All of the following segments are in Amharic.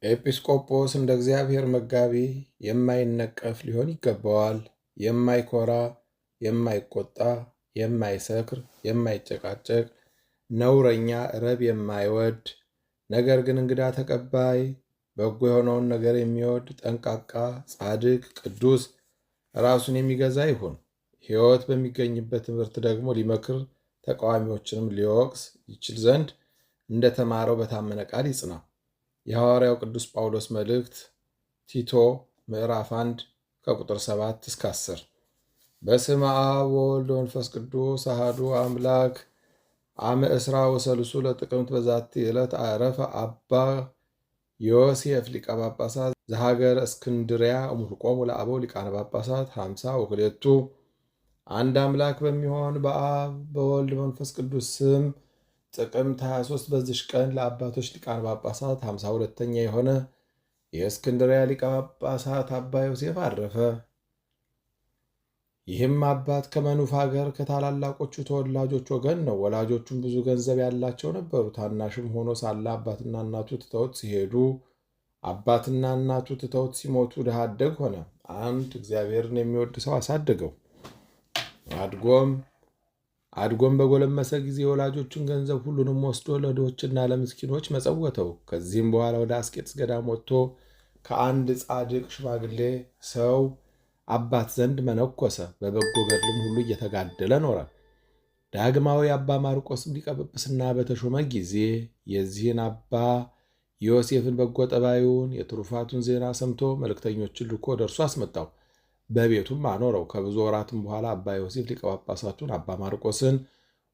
ኤጲስቆጶስ እንደ እግዚአብሔር መጋቢ የማይነቀፍ ሊሆን ይገባዋል። የማይኮራ፣ የማይቆጣ፣ የማይሰክር፣ የማይጨቃጨቅ፣ ነውረኛ፣ ረብ የማይወድ፣ ነገር ግን እንግዳ ተቀባይ፣ በጎ የሆነውን ነገር የሚወድ፣ ጠንቃቃ፣ ጻድቅ፣ ቅዱስ፣ ራሱን የሚገዛ ይሁን። ሕይወት በሚገኝበት ትምህርት ደግሞ ሊመክር ተቃዋሚዎችንም ሊወቅስ ይችል ዘንድ እንደተማረው በታመነ ቃል ይጽና። የሐዋርያው ቅዱስ ጳውሎስ መልእክት ቲቶ ምዕራፍ 1 ከቁጥር 7 እስከ 10። በስመ አብ ወወልድ ወመንፈስ ቅዱስ አሐዱ አምላክ አመ እስራ ወሰልሱ ለጥቅምት በዛቲ ዕለት አረፈ አባ ዮሴፍ ሊቀ ጳጳሳት ዘሀገረ እስክንድርያ እምኆሙ ለአበው ሊቃነ ጳጳሳት 50 ወክልኤቱ። አንድ አምላክ በሚሆን በአብ በወልድ መንፈስ ቅዱስ ስም ጥቅምት 23 በዚች ቀን ለአባቶች ሊቃነ ጳጳሳት 52ኛ የሆነ የእስክንድርያ ሊቀ ጳጳሳት አባ ዮሴፍ አረፈ። ይህም አባት ከመኑፍ ሀገር ከታላላቆቹ ተወላጆች ወገን ነው። ወላጆቹም ብዙ ገንዘብ ያላቸው ነበሩ። ታናሽም ሆኖ ሳለ አባትና እናቱ ትተውት ሲሄዱ፣ አባትና እናቱ ትተውት ሲሞቱ ድሃ አደግ ሆነ። አንድ እግዚአብሔርን የሚወድ ሰው አሳደገው። አድጎም በጎለመሰ ጊዜ የወላጆቹን ገንዘብ ሁሉንም ወስዶ ለድሆችና ለምስኪኖች መጸወተው። ከዚህም በኋላ ወደ አስቄጥስ ገዳም ወጥቶ ከአንድ ጻድቅ ሽማግሌ ሰው አባት ዘንድ መነኮሰ። በበጎ ገድልም ሁሉ እየተጋደለ ኖረ። ዳግማዊ አባ ማርቆስም ሊቀ ጵጵስና በተሾመ ጊዜ የዚህን አባ ዮሴፍን በጎ ጠባዩን የትሩፋቱን ዜና ሰምቶ መልእክተኞችን ልኮ ወደ እርሱ አስመጣው። በቤቱም አኖረው። ከብዙ ወራትም በኋላ አባ ዮሴፍ ሊቀ ጳጳሳቱን አባ ማርቆስን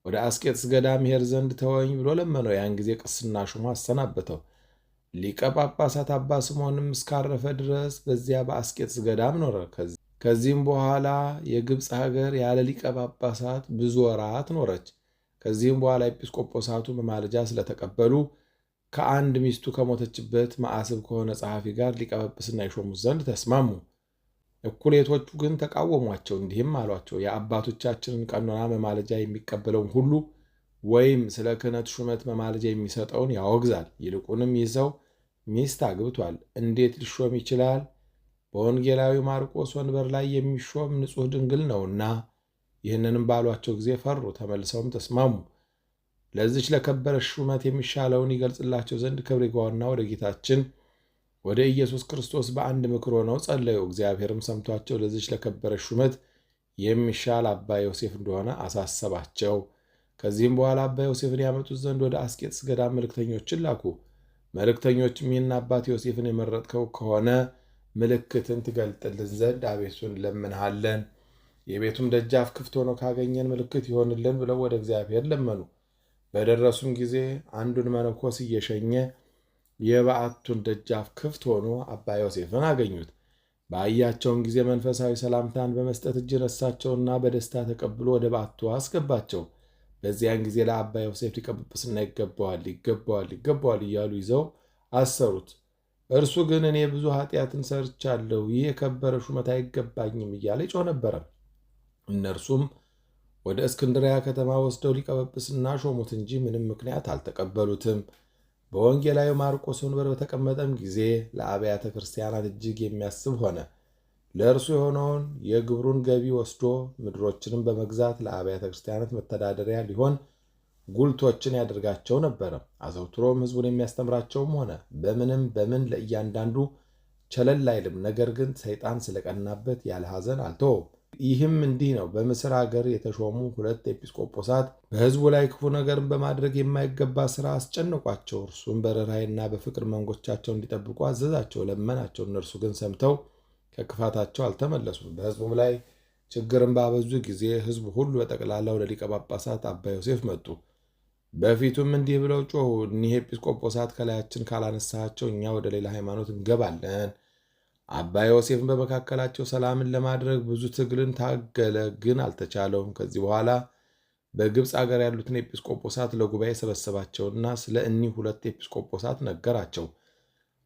ወደ አስቄጥስ ገዳም ሄድ ዘንድ ተወኝ ብሎ ለመነው። ያን ጊዜ ቅስና ሹሞ አሰናበተው። ሊቀ ጳጳሳት አባ ስምዖንም እስካረፈ ድረስ በዚያ በአስቄጥስ ገዳም ኖረ። ከዚህም በኋላ የግብፅ ሀገር ያለ ሊቀ ጳጳሳት ብዙ ወራት ኖረች። ከዚህም በኋላ ኤጲስቆጶሳቱ በማለጃ ስለተቀበሉ ከአንድ ሚስቱ ከሞተችበት መዓስብ ከሆነ ጸሐፊ ጋር ሊቀ ጵጵስና ይሾሙት ዘንድ ተስማሙ። እኩሌቶቹ ግን ተቃወሟቸው። እንዲህም አሏቸው፣ የአባቶቻችንን ቀኖና መማለጃ የሚቀበለውን ሁሉ ወይም ስለ ክህነት ሹመት መማለጃ የሚሰጠውን ያወግዛል። ይልቁንም ይህ ሰው ሚስት አግብቷል፣ እንዴት ሊሾም ይችላል? በወንጌላዊ ማርቆስ ወንበር ላይ የሚሾም ንጹሕ ድንግል ነውና። ይህንንም ባሏቸው ጊዜ ፈሩ። ተመልሰውም ተስማሙ። ለዚች ለከበረች ሹመት የሚሻለውን ይገልጽላቸው ዘንድ ክብር ይግባውና ወደ ጌታችን ወደ ኢየሱስ ክርስቶስ በአንድ ምክር ሆነው ጸለዩ። እግዚአብሔርም ሰምቷቸው ለዚች ለከበረች ሹመት የሚሻል አባ ዮሴፍ እንደሆነ አሳሰባቸው። ከዚህም በኋላ አባ ዮሴፍን ያመጡት ዘንድ ወደ አስቄጥስ ገዳም መልእክተኞችን ላኩ። መልእክተኞችም ይህን አባት ዮሴፍን የመረጥከው ከሆነ ምልክትን ትገልጥልን ዘንድ አቤቱ እንለምንሃለን፣ የቤቱም ደጃፍ ክፍት ሆኖ ካገኘን ምልክት ይሆንልን ብለው ወደ እግዚአብሔር ለመኑ። በደረሱም ጊዜ አንዱን መነኮስ እየሸኘ የበዓቱን ደጃፍ ክፍት ሆኖ አባ ዮሴፍን አገኙት። ባያቸውም ጊዜ መንፈሳዊ ሰላምታን በመስጠት እጅ ነሳቸውና በደስታ ተቀብሎ ወደ በዓቱ አስገባቸው። በዚያን ጊዜ ለአባ ዮሴፍ ሊቀ ጵጵስና ይገባዋል፣ ይገባዋል፣ ይገባዋል እያሉ ይዘው አሰሩት። እርሱ ግን እኔ ብዙ ኃጢአትን ሰርቻለሁ፣ ይህ የከበረ ሹመት አይገባኝም እያለ ይጮህ ነበረ። እነርሱም ወደ እስክንድርያ ከተማ ወስደው ሊቀ ጵጵስና ሾሙት እንጂ ምንም ምክንያት አልተቀበሉትም። በወንጌላዊ ማርቆስ ወንበር በተቀመጠም ጊዜ ለአብያተ ክርስቲያናት እጅግ የሚያስብ ሆነ። ለእርሱ የሆነውን የግብሩን ገቢ ወስዶ ምድሮችንም በመግዛት ለአብያተ ክርስቲያናት መተዳደሪያ ሊሆን ጉልቶችን ያደርጋቸው ነበረ። አዘውትሮም ሕዝቡን የሚያስተምራቸውም ሆነ። በምን ለእያንዳንዱ ቸለል አይልም። ነገር ግን ሰይጣን ስለቀናበት ያለ ሐዘን አልተወውም። ይህም እንዲህ ነው። በምስር ሀገር የተሾሙ 2 ኤጲስቆጶሳት በሕዝቡ ላይ ክፉ ነገርን በማድረግ የማይገባ ሥራ አስጨነቋቸው። እርሱም በርኅራኄና በፍቅር መንጎቻቸው እንዲጠብቁ አዘዛቸው፣ ለመናቸው። እነርሱ ግን ሰምተው ከክፋታቸው አልተመለሱም። በሕዝቡም ላይ ችግርን ባበዙ ጊዜ ሕዝቡ ሁሉ በጠቅላላ ወደ ሊቀ ጳጳሳት አባ ዮሴፍ መጡ። በፊቱም እንዲህ ብለው ጮኹ፣ እኒህ ኤጲስቆጶሳት ከላያችን ካላነሳቸው እኛ ወደ ሌላ ሃይማኖት እንገባለን። አባ ዮሴፍን በመካከላቸው ሰላምን ለማድረግ ብዙ ትግልን ታገለ፣ ግን አልተቻለውም። ከዚህ በኋላ በግብፅ አገር ያሉትን ኤጲስቆጶሳት ለጉባኤ ሰበሰባቸውና ስለ እኒህ 2 ኤጲስቆጶሳት ነገራቸው።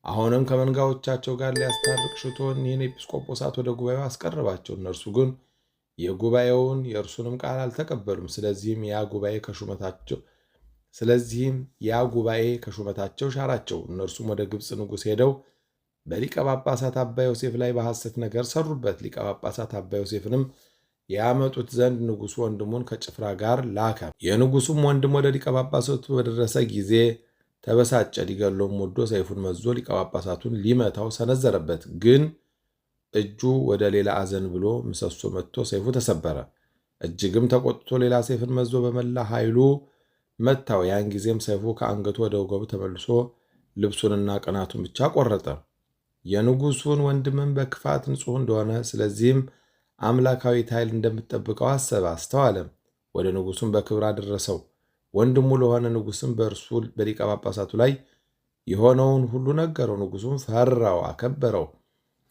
አሁንም ከመንጋዎቻቸው ጋር ሊያስታርቅ ሽቶ እኒህን ኤጲስቆጶሳት ወደ ጉባኤው አስቀረባቸው። እነርሱ ግን የጉባኤውን የእርሱንም ቃል አልተቀበሉም። ስለዚህም ያ ጉባኤ ከሹመታቸው ስለዚህም ያ ጉባኤ ከሹመታቸው ሻራቸው። እነርሱም ወደ ግብፅ ንጉሥ ሄደው በሊቀ ጳጳሳት አባ ዮሴፍ ላይ በሐሰት ነገር ሰሩበት። ሊቀ ጳጳሳት አባ ዮሴፍንም ያመጡት ዘንድ ንጉሡ ወንድሙን ከጭፍራ ጋር ላከ። የንጉሡም ወንድም ወደ ሊቀ ጳጳሳቱ በደረሰ ጊዜ ተበሳጨ። ሊገድለውም ወዶ ሰይፉን መዞ ሊቀ ጳጳሳቱን ሊመታው ሰነዘረበት። ግን እጁ ወደ ሌላ አዘን ብሎ ምሰሶ መጥቶ ሰይፉ ተሰበረ። እጅግም ተቆጥቶ ሌላ ሰይፍን መዞ በመላ ኃይሉ መታው። ያን ጊዜም ሰይፉ ከአንገቱ ወደ ወገቡ ተመልሶ ልብሱንና ቅናቱን ብቻ ቆረጠ። የንጉሡን ወንድምን በክፋት ንጹሕ እንደሆነ ስለዚህም አምላካዊት ኃይል እንደምትጠብቀው አሰበ፣ አስተዋለም። ወደ ንጉሡም በክብር አደረሰው። ወንድሙ ለሆነ ንጉሥም በእርሱ በሊቀ ጳጳሳቱ ላይ የሆነውን ሁሉ ነገረው። ንጉሡም ፈራው፣ አከበረው።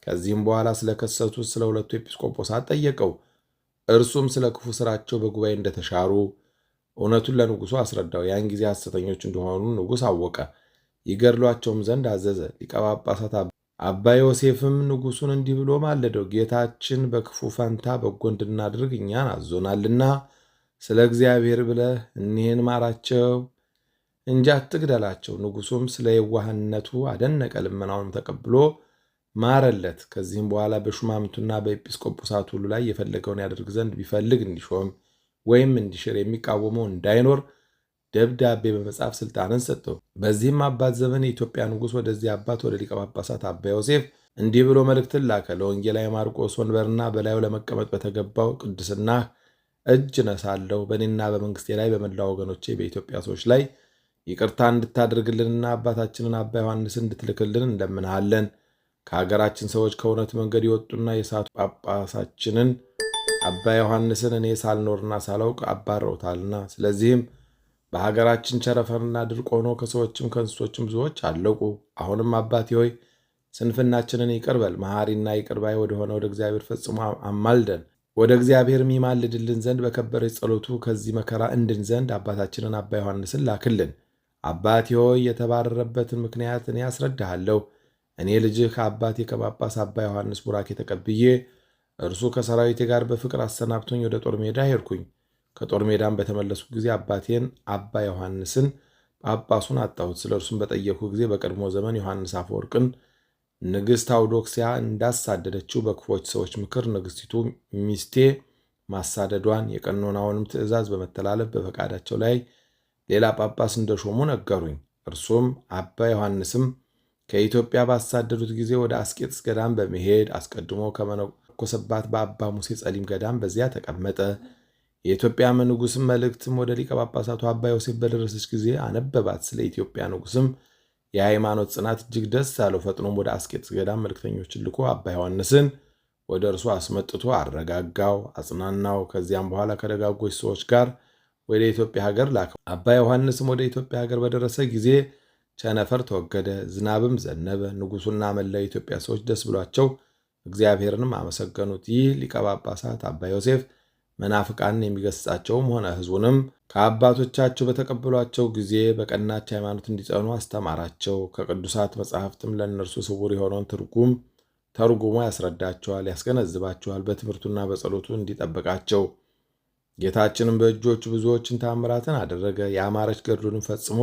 ከዚህም በኋላ ስለከሰቱት ስለ ሁለቱ ኤጲስቆጶሳት ጠየቀው። እርሱም ስለ ክፉ ሥራቸው በጉባኤ እንደተሻሩ እውነቱን ለንጉሡ አስረዳው። ያን ጊዜ ሐሰተኞች እንደሆኑ ንጉሥ አወቀ። ይገድሏቸውም ዘንድ አዘዘ። ሊቀ ጳጳሳት አባ ዮሴፍም ንጉሡን እንዲህ ብሎ ማለደው። ጌታችን በክፉ ፈንታ በጎ እንድናድርግ እኛን አዞናልና ስለ እግዚአብሔር ብለህ እኒህን ማራቸው እንጂ አትግደላቸው። ንጉሡም ስለ የዋህነቱ አደነቀ። ልመናውንም ተቀብሎ ማረለት። ከዚህም በኋላ በሹማምንቱና በኤጲስቆጶሳቱ ሁሉ ላይ የፈለገውን ያደርግ ዘንድ ቢፈልግ እንዲሾም ወይም እንዲሽር የሚቃወመው እንዳይኖር ደብዳቤ በመጻፍ ስልጣንን ሰጠው። በዚህም አባት ዘመን የኢትዮጵያ ንጉሥ ወደዚህ አባት ወደ ሊቀ ጳጳሳት አባ ዮሴፍ እንዲህ ብሎ መልእክትን ላከ። ለወንጌላዊ ማርቆስ ወንበርና በላዩ ለመቀመጥ በተገባው ቅድስና እጅ ነሳለሁ። በእኔና በመንግስቴ ላይ በመላ ወገኖቼ በኢትዮጵያ ሰዎች ላይ ይቅርታ እንድታደርግልንና አባታችንን አባ ዮሐንስን እንድትልክልን እንለምንሃለን። ከሀገራችን ሰዎች ከእውነት መንገድ የወጡና የሳቱ ጳጳሳችንን አባ ዮሐንስን እኔ ሳልኖርና ሳላውቅ አባረውታልና፣ ስለዚህም በሀገራችን ቸረፈርና ድርቅ ሆኖ ከሰዎችም ከእንስሶችም ብዙዎች አለቁ። አሁንም አባቴ ሆይ ስንፍናችንን ይቅር በል፣ መሐሪና ይቅር ባይ ወደሆነ ወደ እግዚአብሔር ፈጽሞ አማልደን። ወደ እግዚአብሔርም ይማልድልን ዘንድ በከበረች ጸሎቱ ከዚህ መከራ እንድን ዘንድ አባታችንን አባ ዮሐንስን ላክልን። አባቴ ሆይ የተባረረበትን ምክንያት እኔ አስረዳሃለሁ። እኔ ልጅህ ከአባቴ ከጳጳስ አባ ዮሐንስ ቡራኬ ተቀብዬ እርሱ ከሰራዊቴ ጋር በፍቅር አሰናብቶኝ ወደ ጦር ሜዳ ሄድኩኝ። ከጦር ሜዳም በተመለስኩ ጊዜ አባቴን አባ ዮሐንስን ጳጳሱን አጣሁት። ስለ እርሱም በጠየቅኩ ጊዜ በቀድሞ ዘመን ዮሐንስ አፈወርቅን ንግሥት አውዶክሲያ እንዳሳደደችው በክፎች ሰዎች ምክር ንግሥቲቱ ሚስቴ ማሳደዷን የቀኖናውንም ትእዛዝ በመተላለፍ በፈቃዳቸው ላይ ሌላ ጳጳስ እንደሾሙ ነገሩኝ። እርሱም አባ ዮሐንስም ከኢትዮጵያ ባሳደዱት ጊዜ ወደ አስቄጥስ ገዳም በመሄድ አስቀድሞ ከመነኮሰባት በአባ ሙሴ ጸሊም ገዳም በዚያ ተቀመጠ። የኢትዮጵያ ንጉሥም መልእክትም ወደ ሊቀ ጳጳሳቱ አባ ዮሴፍ በደረሰች ጊዜ አነበባት። ስለ ኢትዮጵያ ንጉሥም የሃይማኖት ጽናት እጅግ ደስ አለው። ፈጥኖም ወደ አስቄጥስ ገዳም መልክተኞችን ልኮ አባ ዮሐንስን ወደ እርሱ አስመጥቶ አረጋጋው፣ አጽናናው። ከዚያም በኋላ ከደጋጎች ሰዎች ጋር ወደ ኢትዮጵያ ሀገር ላከው። አባ ዮሐንስም ወደ ኢትዮጵያ ሀገር በደረሰ ጊዜ ቸነፈር ተወገደ፣ ዝናብም ዘነበ። ንጉሡና መላው የኢትዮጵያ ሰዎች ደስ ብሏቸው እግዚአብሔርንም አመሰገኑት። ይህ ሊቀ ጳጳሳት አባ ዮሴፍ መናፍቃንን የሚገሥጻቸውም ሆነ ሕዝቡንም ከአባቶቻቸው በተቀበሏቸው ጊዜ በቀናች ሃይማኖት እንዲጸኑ አስተማራቸው። ከቅዱሳት መጻሕፍትም ለእነርሱ ስውር የሆነውን ትርጉም ተርጉሞ ያስረዳቸዋል፣ ያስገነዝባቸዋል። በትምህርቱና በጸሎቱ እንዲጠብቃቸው ጌታችንም በእጆቹ ብዙዎችን ታምራትን አደረገ። የአማረች ገድሉንም ፈጽሞ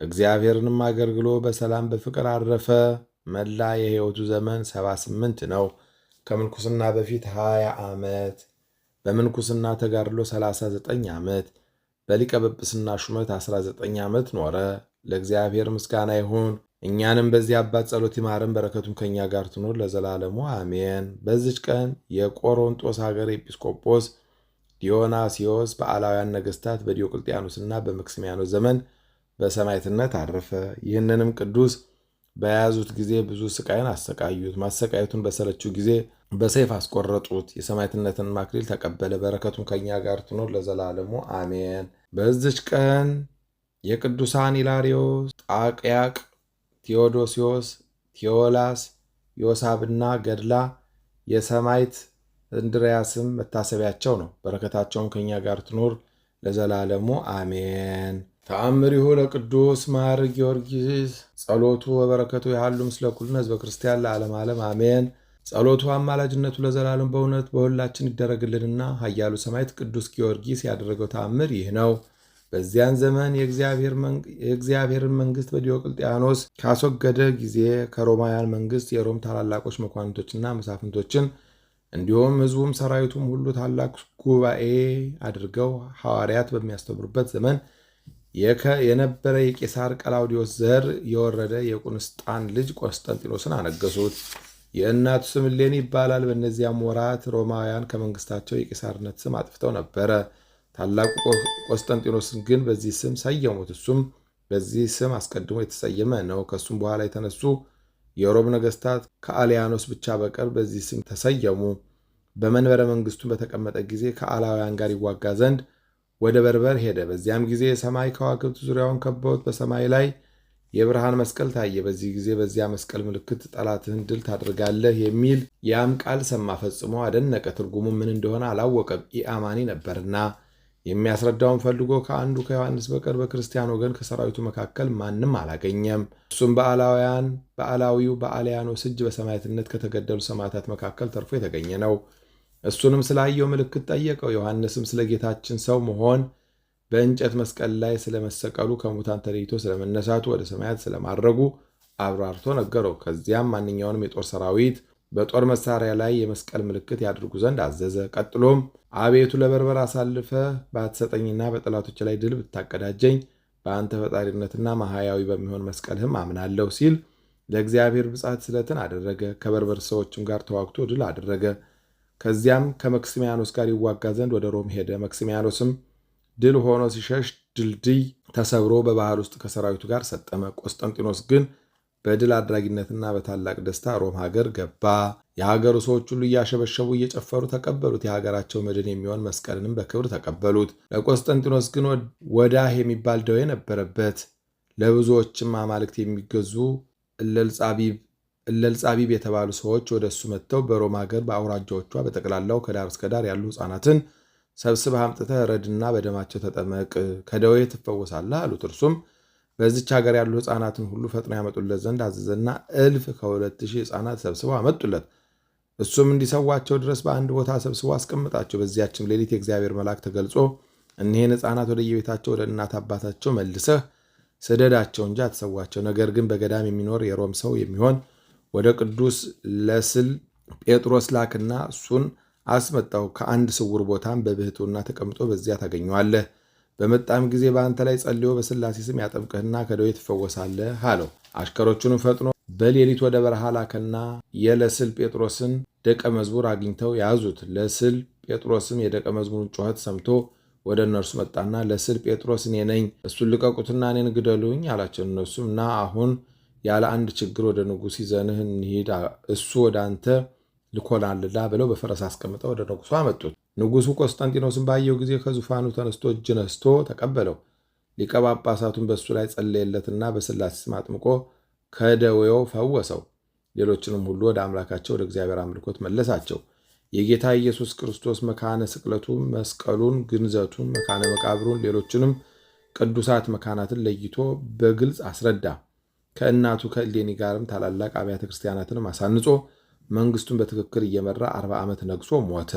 እግዚአብሔርንም አገልግሎ በሰላም በፍቅር አረፈ። መላ የሕይወቱ ዘመን 78 ነው። ከምንኩስና በፊት 20 ዓመት፣ በምንኩስና ተጋድሎ 39 ዓመት፣ በሊቀ ጵጵስና ሹመት 19 ዓመት ኖረ። ለእግዚአብሔር ምስጋና ይሁን። እኛንም በዚህ አባት ጸሎት ይማረን፣ በረከቱም ከእኛ ጋር ትኖር ለዘላለሙ አሜን። በዚች ቀን የቆሮንጦስ ሀገር ኤጲስቆጶስ ዲዮናስዮስ በዓላውያን ነገሥታት በዲዮቅልጥያኖስና በመክስሚያኖስ ዘመን በሰማዕትነት አረፈ። ይህንንም ቅዱስ በያዙት ጊዜ ብዙ ስቃይን አሰቃዩት። ማሰቃየቱን በሰለችው ጊዜ በሰይፍ አስቆረጡት። የሰማዕትነትን አክሊል ተቀበለ። በረከቱም ከእኛ ጋር ትኖር ለዘላለሙ አሜን። በዚች ቀን የቅዱሳን ኢላሪዮስ፣ ጣቅያቅ፣ ቴዎዶሲዮስ፣ ቴዎላስ፣ ዮሳብና ገድላ የሰማዕት እንድርያስም መታሰቢያቸው ነው። በረከታቸውም ከእኛ ጋር ትኖር ለዘላለሙ አሜን። ተአምሪሁ ለቅዱስ ማር ጊዮርጊስ ጸሎቱ ወበረከቱ ያህሉ ምስለ ኩልነ ሕዝበ ክርስቲያን ለዓለም ዓለም አሜን። ጸሎቱ አማላጅነቱ ለዘላለም በእውነት በሁላችን ይደረግልንና ኃያሉ ሰማዕት ቅዱስ ጊዮርጊስ ያደረገው ተአምር ይህ ነው። በዚያን ዘመን የእግዚአብሔርን መንግሥት በዲዮቅልጥያኖስ ካስወገደ ጊዜ ከሮማውያን መንግሥት የሮም ታላላቆች መኳንንቶችና መሳፍንቶችን እንዲሁም ሕዝቡም ሰራዊቱም ሁሉ ታላቅ ጉባኤ አድርገው ሐዋርያት በሚያስተምሩበት ዘመን የነበረ የቄሳር ቀላውዲዮስ ዘር የወረደ የቁንስጣን ልጅ ቆስጠንጢኖስን አነገሱት። የእናቱ ስም እሌኒ ይባላል። በእነዚያም ወራት ሮማውያን ከመንግሥታቸው የቄሳርነት ስም አጥፍተው ነበረ። ታላቁ ቆስጠንጢኖስን ግን በዚህ ስም ሰየሙት። እሱም በዚህ ስም አስቀድሞ የተሰየመ ነው። ከእሱም በኋላ የተነሱ የሮም ነገሥታት ከአልያኖስ ብቻ በቀር በዚህ ስም ተሰየሙ። በመንበረ መንግሥቱን በተቀመጠ ጊዜ ከአላውያን ጋር ይዋጋ ዘንድ ወደ በርበር ሄደ። በዚያም ጊዜ የሰማይ ከዋክብት ዙሪያውን ከበውት በሰማይ ላይ የብርሃን መስቀል ታየ። በዚህ ጊዜ በዚያ መስቀል ምልክት ጠላትህን ድል ታደርጋለህ የሚል ያም ቃል ሰማ። ፈጽሞ አደነቀ። ትርጉሙ ምን እንደሆነ አላወቀም፣ ኢአማኒ ነበርና። የሚያስረዳውን ፈልጎ ከአንዱ ከዮሐንስ በቀር በክርስቲያን ወገን ከሰራዊቱ መካከል ማንም አላገኘም። እሱም በአላዊው በአልያኖስ እጅ በሰማዕትነት ከተገደሉ ሰማዕታት መካከል ተርፎ የተገኘ ነው። እሱንም ስላየው ምልክት ጠየቀው። ዮሐንስም ስለ ጌታችን ሰው መሆን በእንጨት መስቀል ላይ ስለመሰቀሉ ከሙታን ተለይቶ ስለመነሳቱ ወደ ሰማያት ስለማድረጉ አብራርቶ ነገረው። ከዚያም ማንኛውንም የጦር ሰራዊት በጦር መሳሪያ ላይ የመስቀል ምልክት ያድርጉ ዘንድ አዘዘ። ቀጥሎም አቤቱ ለበርበር አሳልፈ ባትሰጠኝና በጠላቶች ላይ ድል ብታቀዳጀኝ በአንተ ፈጣሪነትና ማህያዊ በሚሆን መስቀልህም አምናለሁ ሲል ለእግዚአብሔር ብጻት ስለትን አደረገ። ከበርበር ሰዎችም ጋር ተዋግቶ ድል አደረገ። ከዚያም ከመክስሚያኖስ ጋር ይዋጋ ዘንድ ወደ ሮም ሄደ። መክስሚያኖስም ድል ሆኖ ሲሸሽ ድልድይ ተሰብሮ በባህር ውስጥ ከሰራዊቱ ጋር ሰጠመ። ቆስጠንጢኖስ ግን በድል አድራጊነትና በታላቅ ደስታ ሮም ሀገር ገባ። የሀገሩ ሰዎች ሁሉ እያሸበሸቡ እየጨፈሩ ተቀበሉት። የሀገራቸው መድን የሚሆን መስቀልንም በክብር ተቀበሉት። ለቆስጠንጢኖስ ግን ወዳህ የሚባል ደዌ ነበረበት። ለብዙዎችም አማልክት የሚገዙ እለልጻቢብ የተባሉ ሰዎች ወደ እሱ መጥተው በሮም ሀገር በአውራጃዎቿ በጠቅላላው ከዳር እስከ ዳር ያሉ ሕፃናትን ሰብስበህ አምጥተህ ረድና በደማቸው ተጠመቅ፣ ከደዌ ትፈወሳለህ አሉት። እርሱም በዚች ሀገር ያሉ ሕፃናትን ሁሉ ፈጥነው ያመጡለት ዘንድ አዘዘና 1000 ሕፃናት ሰብስበው አመጡለት። እሱም እንዲሰዋቸው ድረስ በአንድ ቦታ ሰብስቦ አስቀምጣቸው። በዚያችም ሌሊት የእግዚአብሔር መልአክ ተገልጾ እኒህን ሕፃናት ወደ የቤታቸው ወደ እናት አባታቸው መልሰህ ስደዳቸው እንጂ አትሰዋቸው። ነገር ግን በገዳም የሚኖር የሮም ሰው የሚሆን ወደ ቅዱስ ለስል ጴጥሮስ ላክና እሱን አስመጣው። ከአንድ ስውር ቦታም በብሕትውና ተቀምጦ በዚያ ታገኘዋለህ። በመጣም ጊዜ በአንተ ላይ ጸልዮ በሥላሴ ስም ያጠምቅህና ከደዌ ትፈወሳለህ አለው። አሽከሮቹንም ፈጥኖ በሌሊት ወደ በረሃ ላከና የለስል ጴጥሮስን ደቀ መዝሙር አግኝተው ያዙት። ለስል ጴጥሮስም የደቀ መዝሙሩን ጩኸት ሰምቶ ወደ እነርሱ መጣና ለስል ጴጥሮስ እኔ ነኝ፣ እሱን ልቀቁትና እኔን ግደሉኝ አላቸው። እነሱም እና አሁን ያለ አንድ ችግር ወደ ንጉሥ ይዘንህ እንሂድ፣ እሱ ወደ አንተ ልኮናልና ብለው በፈረስ አስቀምጠው ወደ ንጉሡ አመጡት። ንጉሡ ቆስጠንጢኖስን ባየው ጊዜ ከዙፋኑ ተነስቶ እጅ ነስቶ ተቀበለው። ሊቀ ጳጳሳቱን በእሱ ላይ ጸለየለትና በሥላሴ ስም አጥምቆ ከደዌው ፈወሰው። ሌሎችንም ሁሉ ወደ አምላካቸው ወደ እግዚአብሔር አምልኮት መለሳቸው። የጌታ ኢየሱስ ክርስቶስ መካነ ስቅለቱን፣ መስቀሉን፣ ግንዘቱን፣ መካነ መቃብሩን፣ ሌሎችንም ቅዱሳት መካናትን ለይቶ በግልጽ አስረዳ። ከእናቱ ከእሌኒ ጋርም ታላላቅ አብያተ ክርስቲያናትንም አሳንጾ መንግስቱን በትክክል እየመራ 40 ዓመት ነግሶ ሞተ።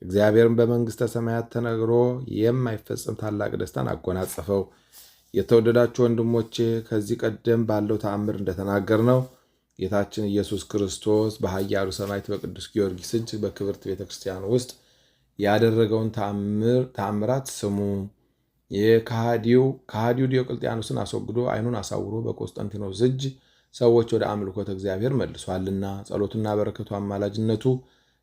እግዚአብሔርን በመንግሥተ ሰማያት ተነግሮ የማይፈጸም ታላቅ ደስታን አጎናጸፈው። የተወደዳችሁ ወንድሞቼ ከዚህ ቀደም ባለው ተአምር እንደተናገር ነው ጌታችን ኢየሱስ ክርስቶስ በኃያሉ ሰማዕት በቅዱስ ጊዮርጊስ እጅ በክብርት ቤተ ክርስቲያን ውስጥ ያደረገውን ተአምራት ስሙ። ከሃዲው ዲዮቅልጥያኖስን አስወግዶ ዓይኑን አሳውሮ በቆስጠንጢኖስ እጅ ሰዎች ወደ አምልኮተ እግዚአብሔር መልሷልና ጸሎቱና በረከቱ አማላጅነቱ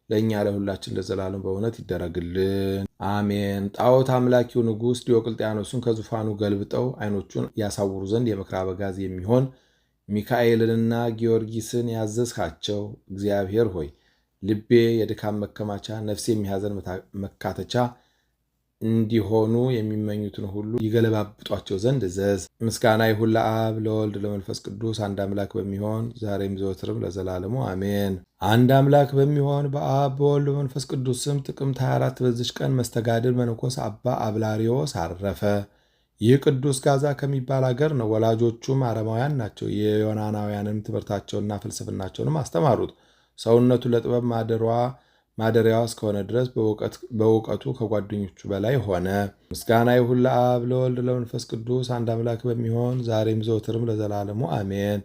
ለእኛ ለሁላችን ለዘላለም በእውነት ይደረግልን፣ አሜን። ጣዖት አምላኪው ንጉሥ ዲዮቅልጥያኖስን ከዙፋኑ ገልብጠው ዓይኖቹን ያሳውሩ ዘንድ የምክር አበጋዝ የሚሆን ሚካኤልንና ጊዮርጊስን ያዘዝካቸው እግዚአብሔር ሆይ ልቤ የድካም መከማቻ፣ ነፍሴም የሐዘን መካተቻ እንዲሆኑ የሚመኙትን ሁሉ ይገለባብጧቸው ዘንድ እዘዝ። ምስጋና ይሁን ለአብ ለወልድ ለመንፈስ ቅዱስ አንድ አምላክ በሚሆን ዛሬም ዘወትርም ለዘላለሙ አሜን። አንድ አምላክ በሚሆን በአብ በወልድ በመንፈስ ቅዱስ ስም ጥቅምት 24 በዚች ቀን መስተጋድል መነኮስ አባ አብላሪዎስ አረፈ። ይህ ቅዱስ ጋዛ ከሚባል አገር ነው። ወላጆቹም አረማውያን ናቸው። የዮናናውያንም ትምህርታቸውንና ፍልስፍናቸውንም አስተማሩት። ሰውነቱ ለጥበብ ማደሯ ማደሪያዋ እስከሆነ ድረስ በእውቀቱ ከጓደኞቹ በላይ ሆነ። ምስጋና ይሁን ለአብ ለወልድ ለመንፈስ ቅዱስ አንድ አምላክ በሚሆን ዛሬም ዘወትርም ለዘላለሙ አሜን።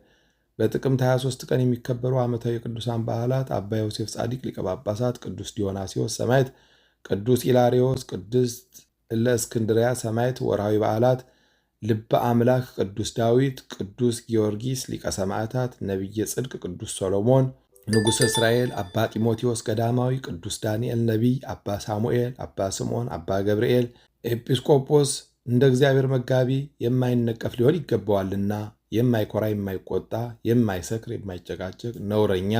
በጥቅምት 23 ቀን የሚከበሩ ዓመታዊ የቅዱሳን በዓላት አባ ዮሴፍ ጻዲቅ ሊቀ ጳጳሳት፣ ቅዱስ ዲዮናስዮስ ሰማዕት፣ ቅዱስ ኢላሪዮስ፣ ቅድስት እለእስክንድርያ ሰማዕት። ወርሃዊ በዓላት ልበ አምላክ ቅዱስ ዳዊት፣ ቅዱስ ጊዮርጊስ ሊቀ ሰማዕታት፣ ነቢየ ጽድቅ ቅዱስ ሰሎሞን፣ ንጉሠ እስራኤል አባ ጢሞቴዎስ ገዳማዊ፣ ቅዱስ ዳንኤል ነቢይ፣ አባ ሳሙኤል፣ አባ ስምዖን፣ አባ ገብርኤል ኤጲስቆጶስ። እንደ እግዚአብሔር መጋቢ የማይነቀፍ ሊሆን ይገባዋልና የማይኮራ፣ የማይቆጣ፣ የማይሰክር፣ የማይጨቃጨቅ፣ ነውረኛ፣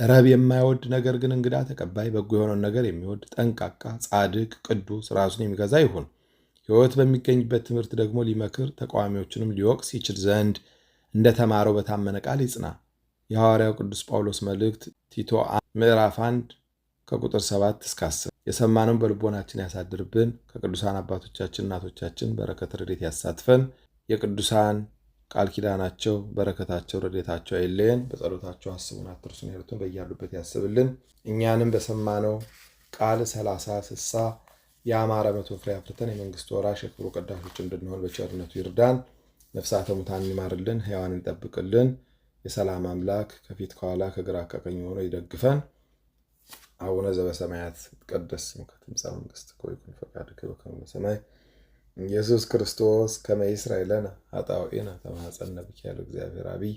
ረብ የማይወድ ነገር ግን እንግዳ ተቀባይ፣ በጎ የሆነውን ነገር የሚወድ ጠንቃቃ፣ ጻድቅ፣ ቅዱስ፣ ራሱን የሚገዛ ይሁን። ሕይወት በሚገኝበት ትምህርት ደግሞ ሊመክር ተቃዋሚዎችንም ሊወቅስ ይችል ዘንድ እንደተማረው በታመነ ቃል ይጽና። የሐዋርያው ቅዱስ ጳውሎስ መልእክት ቲቶ ምዕራፍ 1 ከቁጥር 7 እስከ 10። የሰማነውን በልቦናችን ያሳድርብን። ከቅዱሳን አባቶቻችን እናቶቻችን በረከት ረድኤት ያሳትፈን። የቅዱሳን ቃል ኪዳናቸው በረከታቸው ረድኤታቸው አይለየን። በጸሎታቸው አስቡን አትርሱን ያሉትን በያሉበት ያስብልን። እኛንም በሰማነው ቃል 30 60 የአማረ 100 ፍሬ አፍርተን የመንግስቱ ወራሽ የክብሩ ቀዳሾች እንድንሆን በቸርነቱ ይርዳን። ነፍሳተ ሙታን ይማርልን፣ ሕያዋን ይጠብቅልን። የሰላም አምላክ ከፊት ከኋላ ከግራ ከቀኝ ሆኖ ይደግፈን። አቡነ ዘበሰማያት ይትቀደስ ስምከ ትምጻእ መንግሥትከ ወይኩን ፈቃድከ በከመ በሰማይ ኢየሱስ ክርስቶስ ከመ ይስረይ ለነ ኃጣውኢነ ተማኅፀነ ብከ ያለ እግዚአብሔር አብይ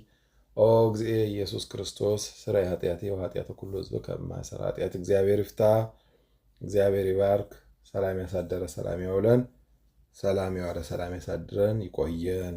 ኦ እግዚእ ኢየሱስ ክርስቶስ ስረይ ኃጢአቴ ወኃጢአተ ኩሉ ሕዝብ ከማይሰራ ኃጢአት እግዚአብሔር ይፍታ። እግዚአብሔር ይባርክ። ሰላም ያሳደረ ሰላም ያውለን። ሰላም ያዋለ ሰላም ያሳድረን። ይቆየን።